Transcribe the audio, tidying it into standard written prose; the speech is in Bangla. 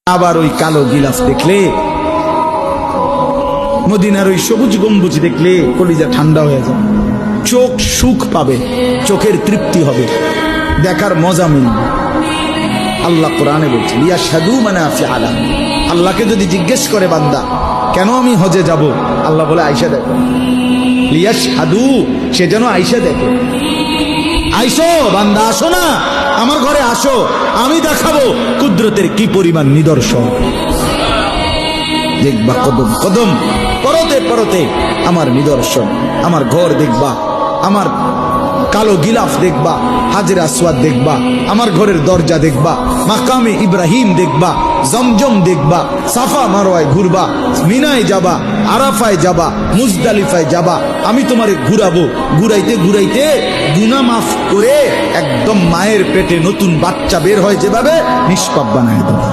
আবার ওই কালো গিলাফ দেখলে, মদিনার ওই সবুজ গম্বুজ দেখলে কলিজা ঠান্ডা হয়ে যাবে, চোখ সুখ পাবে, চোখের তৃপ্তি হবে, দেখার মজা মিলবে। আল্লাহ কোরআনে বলছেন ইয়াশহাদু মানাফিআ লাহুম। আল্লাহকে যদি জিজ্ঞেস করে বান্দা কেন আমি হজে যাব, আল্লাহ বলে আয়েশা দেখো, লিয়াশহাদু, সে যেন আয়েশা দেখে। আইসো বান্দা, আসো না আমার ঘরে, আসো, আমি দেখাবো কুদরতের কি পরিমাণ নিদর্শন। দেখবা কদম কদম, পরতে পরতে আমার নিদর্শন, আমার ঘর দেখবা, আমার কালো গিলাফ দেখবা, হাজরে আসওয়াদ দেখবা, আমার ঘরের দরজা দেখবা, মাকামে ইব্রাহিম দেখবা, জমজম দেখবা, সাফা মারওয়ায় ঘুরবা, মিনায় যাবা, আরাফায় যাবা, মুজদালিফায় যাবা, আমি তোমারে ঘুরাবো, ঘুরাইতে ঘুরাইতে গুনাহ মাফ করে একদম মায়ের পেটে নতুন বাচ্চা বের হয় যেভাবে, নিষ্পাপ বানায় দেবো।